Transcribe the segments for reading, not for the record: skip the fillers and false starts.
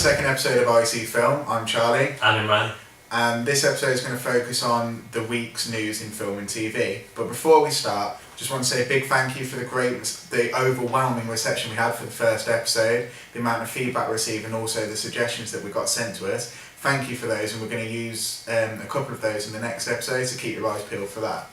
second episode of ICFilm. I'm Charlie. I'm Imran. And this episode is going to focus on the week's news in film and TV. But before we start, just want to say a big thank you for the overwhelming reception we had for the first episode, the amount of feedback we received, and also the suggestions that we got sent to us. Thank you for those, and we're going to use a couple of those in the next episode, so keep your eyes peeled for that.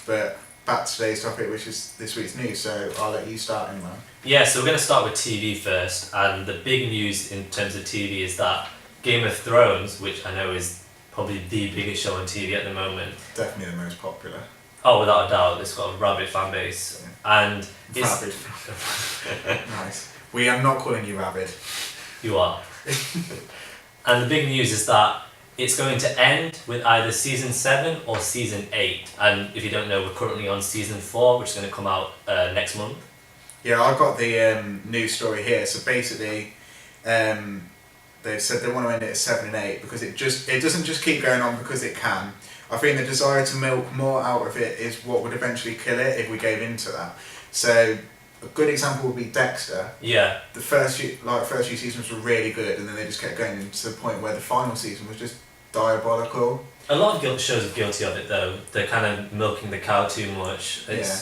But back to today's topic, which is this week's news, so I'll let you start, Imran. Yeah, so we're going to start with TV first, and the big news in terms of TV is that Game of Thrones, which I know is probably the biggest show on TV at the moment. Definitely the most popular. Oh, without a doubt, it's got a rabid fan base. Yeah. And rabid. Nice. We are not calling you rabid. You are. And the big news is that it's going to end with either season 7 or season 8. And if you don't know, we're currently on season 4, which is going to come out next month. Yeah, I've got the news story here. So basically, they've said they want to end it at 7 and 8 because it doesn't just keep going on because it can. I think the desire to milk more out of it is what would eventually kill it if we gave into that. So a good example would be Dexter. Yeah. The first few seasons were really good, and then they just kept going to the point where the final season was just diabolical. A lot of shows are guilty of it though. They're kind of milking the cow too much. Yeah.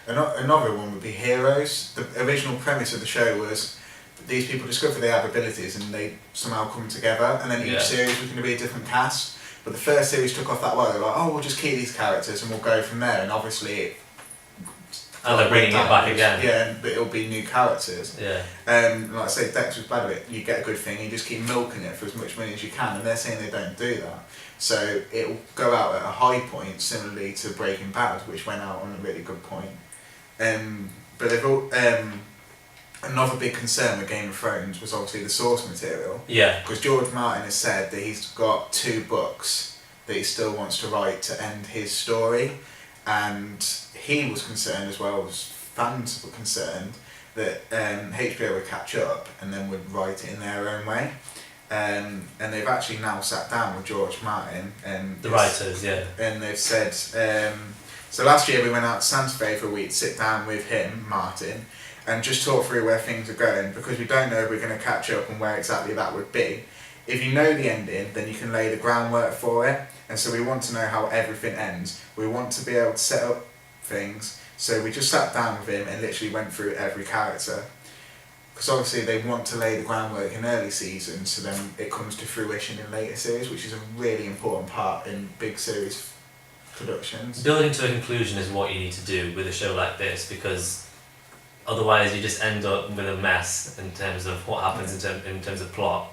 Another one would be Heroes. The original premise of the show was these people discover they have abilities and they somehow come together, and then each series was going to be a different cast. But the first series took off that way. They're like, oh, we'll just keep these characters and we'll go from there. And obviously, and they're bringing it back again. Yeah, but it'll be new characters. Yeah. Like I say, Dexter's bad at it. You get a good thing, you just keep milking it for as much money as you can, and they're saying they don't do that. So it'll go out at a high point, similarly to Breaking Bad, which went out on a really good point. But they've all, another big concern with Game of Thrones was obviously the source material. Yeah. Because George Martin has said that he's got 2 books that he still wants to write to end his story, and he was concerned as well as fans were concerned that HBO would catch up and then would write it in their own way. And they've actually now sat down with George Martin and the writers, yeah. And they've said, so last year we went out to Santa Fe for a week to sit down with him, Martin, and just talk through where things are going, because we don't know if we're going to catch up and where exactly that would be. If you know the ending, then you can lay the groundwork for it, and so we want to know how everything ends. We want to be able to set up things, so we just sat down with him and literally went through every character. Because obviously they want to lay the groundwork in early seasons, so then it comes to fruition in later series, which is a really important part in big series productions. Building to a conclusion is what you need to do with a show like this, because otherwise you just end up with a mess in terms of what happens in terms of plot.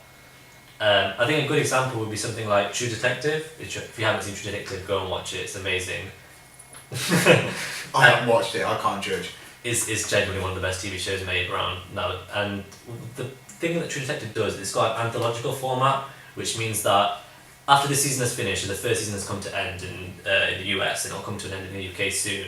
I think a good example would be something like True Detective. If you haven't seen True Detective, go and watch it. It's amazing. I haven't watched it, I can't judge. It's genuinely one of the best TV shows made around now. And the thing that True Detective does is it's got an anthological format, which means that after the season has finished and the first season has come to end in the US, and it'll come to an end in the UK soon,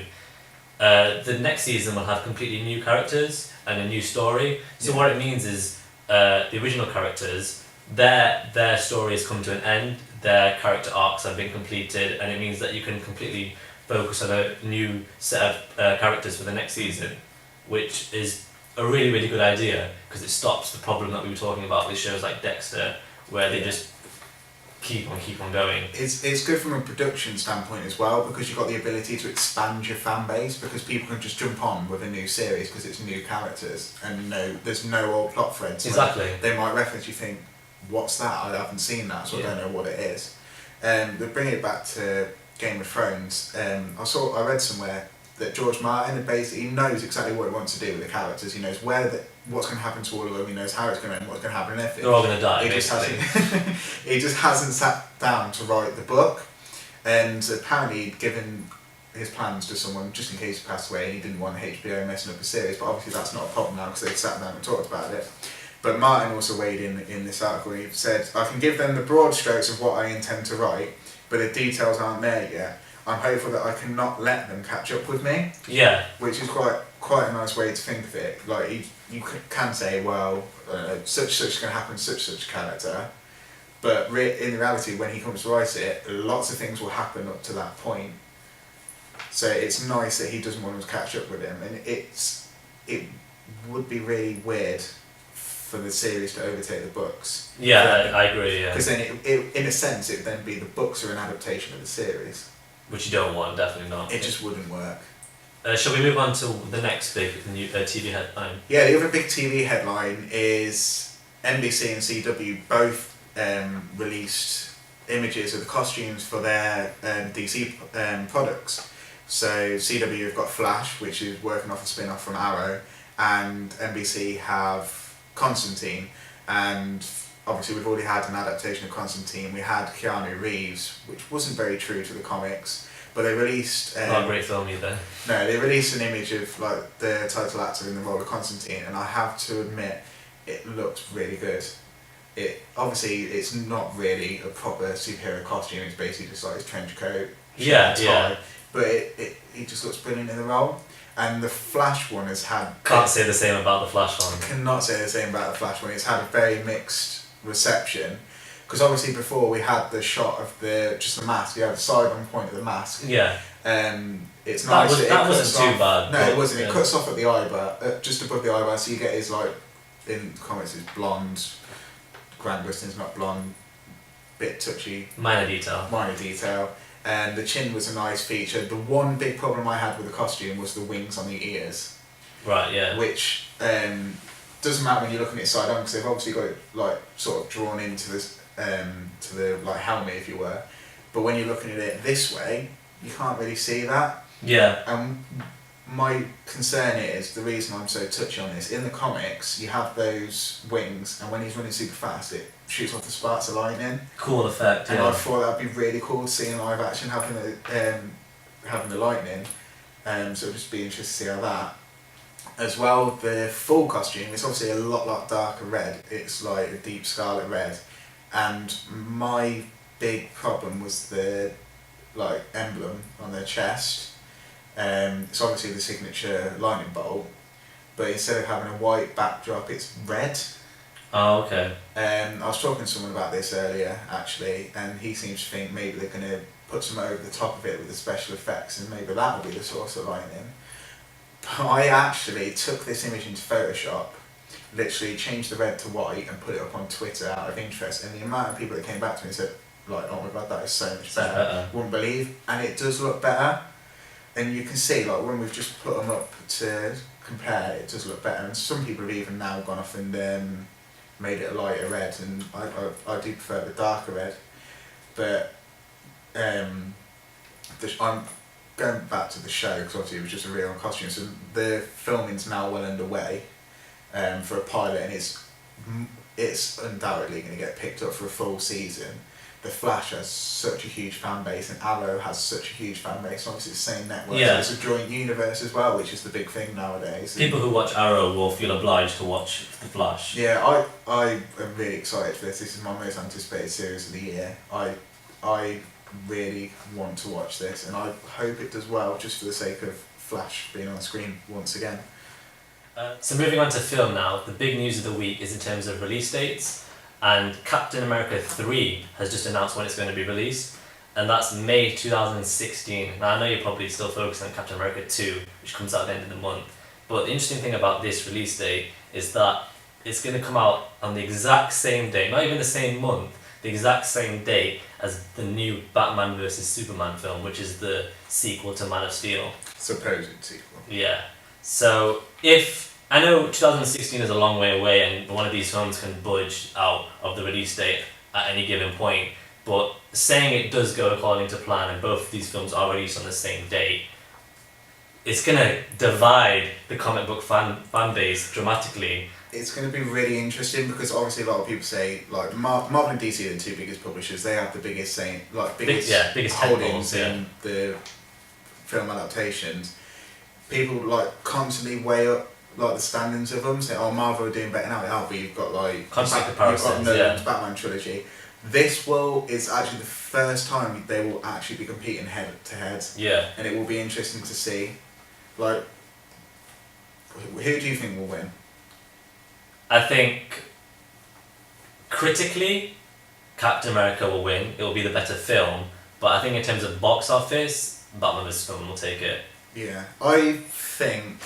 the next season will have completely new characters and a new story. So what it means is the original characters, their stories come to an end, their character arcs have been completed, and it means that you can completely focus on a new set of characters for the next season, which is a really, really good idea, because it stops the problem that we were talking about with shows like Dexter, where they just keep on going. It's good from a production standpoint as well, because you've got the ability to expand your fan base, because people can just jump on with a new series because it's new characters and there's no old plot threads. Exactly. They might reference, you think, what's that? I haven't seen that, so I don't know what it is. But bringing it back to Game of Thrones, I read somewhere that George Martin basically knows exactly what he wants to do with the characters. He knows what's going to happen to all of them. He knows how it's going to end, what's going to happen in everything. They're all going to die. He just hasn't sat down to write the book, and apparently he'd given his plans to someone just in case he passed away, and he didn't want HBO messing up the series. But obviously that's not a problem now because they've sat down and talked about it. But Martin also weighed in this article, and he said, "I can give them the broad strokes of what I intend to write, but the details aren't there yet. I'm hopeful that I cannot let them catch up with me." Yeah. Which is quite a nice way to think of it. Like you can say, well, such is going to happen, such character, but in reality, when he comes to write it, lots of things will happen up to that point. So it's nice that he doesn't want them to catch up with him, and it would be really weird for the series to overtake the books. Yeah, I agree. Yeah, because then it, in a sense, it would then be the books are an adaptation of the series. which you don't want, definitely not. It just wouldn't work. Shall we move on to the next big new TV headline? Yeah, the other big TV headline is NBC and CW both released images of the costumes for their DC products. So CW have got Flash, which is working off a spin-off from Arrow, and NBC have Constantine. And obviously we've already had an adaptation of Constantine. We had Keanu Reeves, which wasn't very true to the comics, but they released... Not a great film either. No, they released an image of like the title actor in the role of Constantine, and I have to admit, it looked really good. It obviously it's not really a proper superhero costume. It's basically just like his trench coat, Yeah, tie, yeah. But he just looks brilliant in the role. And the Flash one has had... Can't say the same about the Flash one. Cannot say the same about the Flash one. It's had a very mixed reception. Because obviously before we had the shot of just the mask. You had the side-on point of the mask. Yeah. It's nice. That wasn't too bad. No, it wasn't. It cuts off at the eyebrow, just above the eyebrow. So you get his like in comics, it's blonde. Grant Gustin's not blonde. Bit touchy. Minor detail. And the chin was a nice feature. The one big problem I had with the costume was the wings on the ears. Right. Yeah. Which doesn't matter when you're looking at it side on, because they've obviously got it like sort of drawn into this to the like helmet, if you were. But when you're looking at it this way, you can't really see that. Yeah. And my concern is, the reason I'm so touchy on this, in the comics you have those wings, and when he's running super fast it shoots off the sparks of lightning. Cool effect. And Yeah. I thought that'd be really cool to see in live action, having the lightning. So it'll just be interesting to see how that. As well, the full costume is obviously a lot darker red. It's like a deep scarlet red. And my big problem was the like emblem on their chest. It's obviously the signature lightning bolt, but instead of having a white backdrop, it's red. Oh, okay. I was talking to someone about this earlier, actually, and he seems to think maybe they're going to put some over the top of it with the special effects, and maybe that will be the source of lightning. But I actually took this image into Photoshop, literally changed the red to white and put it up on Twitter out of interest, and the amount of people that came back to me and said, like, oh my god, that is so much better. Wouldn't believe. And it does look better. And you can see, like, when we've just put them up to compare, it does look better. And some people have even now gone off and made it a lighter red, and I do prefer the darker red. But I'm going back to the show, because obviously it was just a real costume. So the filming's now well underway for a pilot, and it's undoubtedly going to get picked up for a full season. The Flash has such a huge fan base, and Arrow has such a huge fan base. Obviously, it's the same network. Yeah. So it's a joint universe as well, which is the big thing nowadays. People who watch Arrow will feel obliged to watch The Flash. Yeah, I am really excited for this. This is my most anticipated series of the year. I really want to watch this, and I hope it does well, just for the sake of Flash being on screen once again. So moving on to film now, the big news of the week is in terms of release dates. And Captain America 3 has just announced when it's going to be released, and that's May 2016. Now I know you're probably still focused on Captain America 2, which comes out at the end of the month, but the interesting thing about this release date is that it's going to come out on the exact same day, not even the same month, the exact same date as the new Batman vs Superman film, which is the sequel to Man of Steel. Supposed sequel. Yeah. So I know 2016 is a long way away, and one of these films can budge out of the release date at any given point, but saying it does go according to plan and both of these films are released on the same date, it's going to divide the comic book fan base dramatically. It's going to be really interesting, because obviously a lot of people say, like, Marvel and DC are the two biggest publishers. They have the biggest biggest holdings headballs, yeah. in the film adaptations. People like constantly weigh up like the standings of them, say, oh, Marvel are doing better now. Oh, but you've got like constant you've got comparisons, Nolan's Batman trilogy. This is actually the first time they will actually be competing head to head. Yeah. And it will be interesting to see, like, who do you think will win? I think critically, Captain America will win. It will be the better film, but I think in terms of box office, Batman vs Superman will take it. Yeah, I think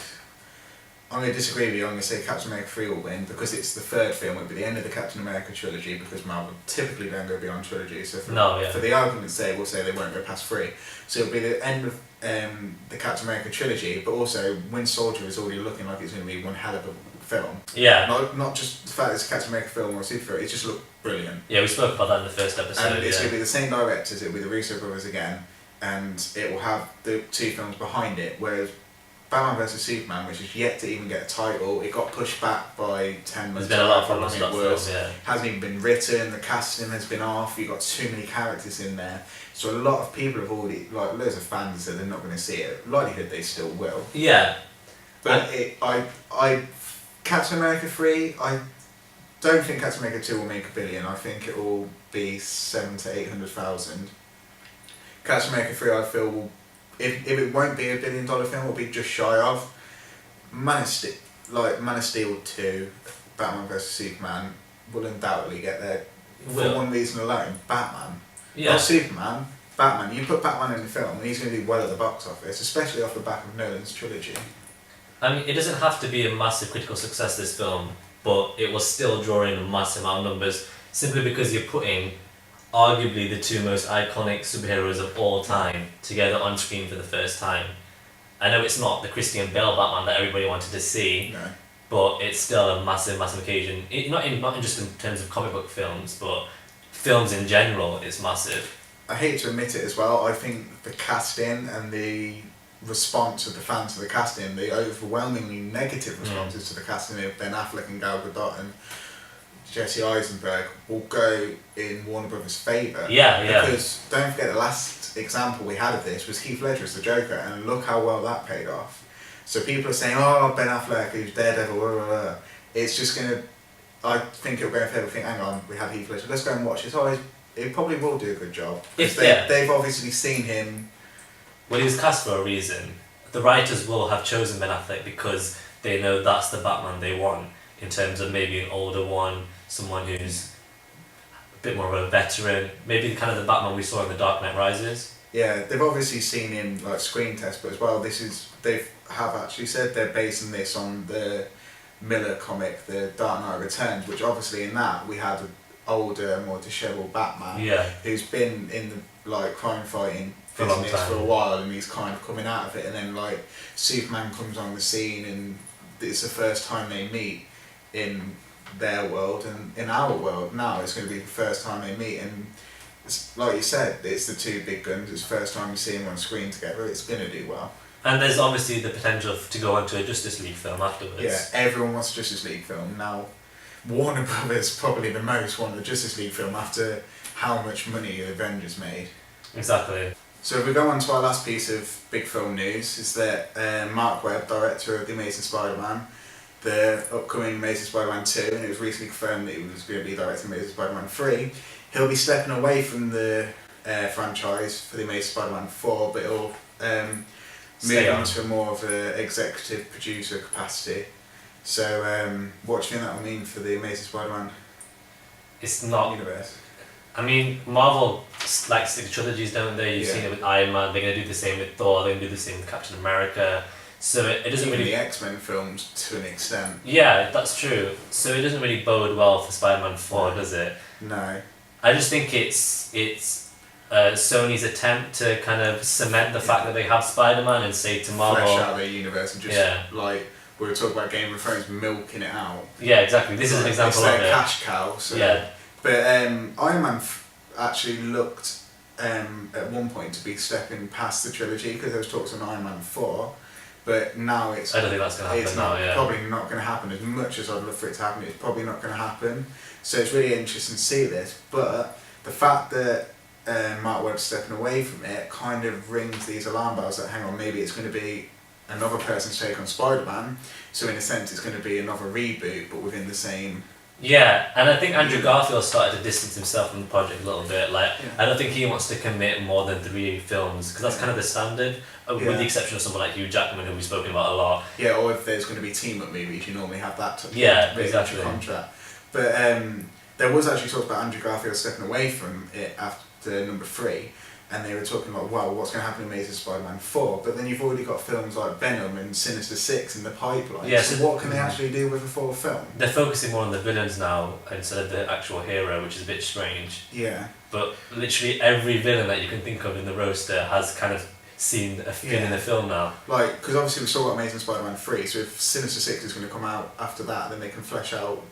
I'm going to disagree with you. I'm going to say Captain America 3 will win because it's the third film. It'll be the end of the Captain America trilogy because Marvel typically don't go beyond trilogy. So for the argument's sake, we'll say they won't go past 3. So it'll be the end of the Captain America trilogy, but also Winter Soldier is already looking like it's going to be one hell of a film. Yeah. Not just the fact that it's a Captain America film or a superhero, it just looked brilliant. Yeah, we spoke about that in the first episode. And it's going to be the same directors, it'll be the Russo brothers again, and it will have the 2 films behind it, whereas Batman vs Superman, which is yet to even get a title, it got pushed back by 10 months. There's been a lot of problems with that film, yeah. Hasn't even been written, the casting has been off, you've got too many characters in there. So a lot of people have already, like loads of fans said they're not going to see it. Likelihood they still will. Yeah. But Captain America 3, I don't think Captain America 2 will make $1 billion. I think it will be 700,000 to 800,000. Captain America 3, I feel, will, if it won't be $1 billion film, it'll be just shy of. Man of Steel 2, Batman vs Superman will undoubtedly get there for one reason alone: Batman. Yeah. Not Superman. Batman. You put Batman in the film, and he's going to do well at the box office, especially off the back of Nolan's trilogy. I mean, it doesn't have to be a massive critical success, this film, but it will still draw in a massive amount of numbers simply because you're putting arguably the 2 most iconic superheroes of all time together on screen for the first time. I know it's not the Christian Bale Batman that everybody wanted to see, No. but it's still a massive occasion. Not just in terms of comic book films, but films in general, it's massive. I hate to admit it as well, I think the casting and the response of the fans to the casting, the overwhelmingly negative responses to the casting of Ben Affleck and Gal Gadot and Jesse Eisenberg will go in Warner Brothers' favour. Yeah. Because don't forget the last example we had of this was Heath Ledger as the Joker, and look how well that paid off. So people are saying, oh, Ben Affleck, who's Daredevil, blah, blah, blah. It's just going to, I think it'll go in favour, think, hang on, we have Heath Ledger, let's go and watch this. Oh, he probably will do a good job. They've obviously seen him. Well, he was cast for a reason. The writers will have chosen Ben Affleck because they know that's the Batman they want, in terms of maybe an older one, someone who's a bit more of a veteran, maybe kind of the Batman we saw in The Dark Knight Rises. Yeah, they've obviously seen him like screen test, but as well, they have actually said they're basing this on the Miller comic, The Dark Knight Returns, which obviously in that we had an older, more dishevelled Batman, who's been in the crime fighting business for a while, and he's kind of coming out of it, and then Superman comes on the scene, and it's the first time they meet in their world, and in our world now it's going to be the first time they meet, and it's, like you said, it's the 2 big guns, it's the first time you see them on screen together, it's going to do well. And there's obviously the potential to go on to a Justice League film afterwards. Yeah, everyone wants a Justice League film. Now, Warner Brothers probably the most want the Justice League film after how much money the Avengers made. Exactly. So if we go on to our last piece of big film news, is that Mark Webb, director of The Amazing Spider-Man, the upcoming Amazing Spider-Man 2, and it was recently confirmed that he was going to be directing Amazing Spider-Man 3, he'll be stepping away from the franchise for The Amazing Spider-Man 4, but he'll move on to more of an executive producer capacity. So what do you think that will mean for the Amazing Spider-Man universe? I mean, Marvel likes the trilogies, don't they? You've seen it with Iron Man, they're going to do the same with Thor, they're going to do the same with Captain America. So it doesn't Even really... the X-Men films, to an extent. Yeah, that's true. So it doesn't really bode well for Spider-Man 4, does it? No. I just think it's Sony's attempt to kind of cement the fact that they have Spider-Man and say to Marvel... Flesh out their universe and just, we were talking about Game of Thrones, milking it out. Yeah, exactly. This is an example of it. It's their cash cow. So. Yeah. But Iron Man actually looked at one point to be stepping past the trilogy, because there was talks on Iron Man 4, but now it's... I don't think that's going to happen now, yeah. Probably not going to happen. As much as I'd love for it to happen, it's probably not going to happen. So it's really interesting to see this, but the fact that Mark Webb's stepping away from it kind of rings these alarm bells that, hang on, maybe it's going to be another person's take on Spider-Man, so in a sense it's going to be another reboot, but within the same... Yeah, and I think Andrew Garfield started to distance himself from the project a little bit. I don't think he wants to commit more than 3 films, because that's kind of the standard, with the exception of someone like Hugh Jackman, who we've spoken about a lot. Yeah, or if there's going to be team-up movies, you normally have that exactly. contract. But there was actually talk about Andrew Garfield stepping away from it after number 3, and they were talking about, well, what's going to happen in Amazing Spider-Man 4, but then you've already got films like Venom and Sinister Six in the pipeline, Yeah, so what can they actually do with a fourth film? They're focusing more on the villains now instead of the actual hero, which is a bit strange. Yeah. But literally every villain that you can think of in the roster has kind of seen a fin in the film now. Like, because obviously we saw Amazing Spider-Man 3, so if Sinister Six is going to come out after that, then they can flesh out,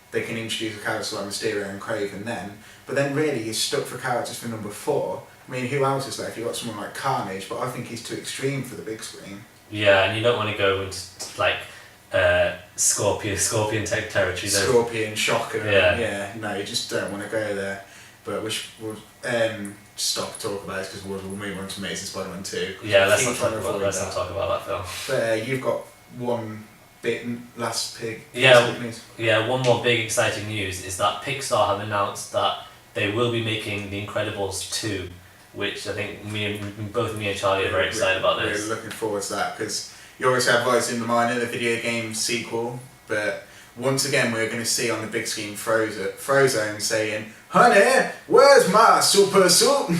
they can introduce a character like Mysterio and Kraven then. But then really you're stuck for characters for number 4. I mean, who else is left? You've got someone like Carnage, but I think he's too extreme for the big screen. Yeah, and you don't want to go into like Scorpion tech territory. Scorpion, Shocker. Yeah. No, you just don't want to go there. But we'll stop talk about it because we'll move on to Amazing Spider-Man 2. Yeah, let's not talk about that film. But you've got one last big news. Yeah, one more big exciting news is that Pixar have announced that they will be making The Incredibles 2, which I think both me and Charlie are very excited about this. We're looking forward to that because you always have Voice in the Minor, the video game sequel, but once again we're going to see on the big screen Frozone saying, "Honey, where's my super suit?"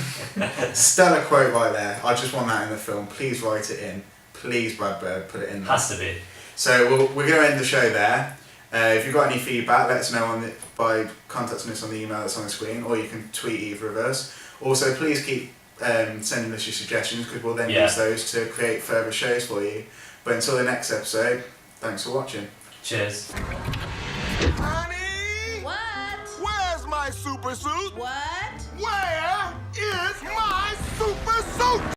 Stellar quote right there. I just want that in the film. Please write it in. Please, Brad Bird, put it in there. Has to be. So we're going to end the show there. If you've got any feedback, let us know by contacting us on the email that's on the screen, or you can tweet either of us. Also, please keep sending us your suggestions because we'll then use those to create further shows for you. But until the next episode, thanks for watching. Cheers. Honey! What? Where's my super suit? What?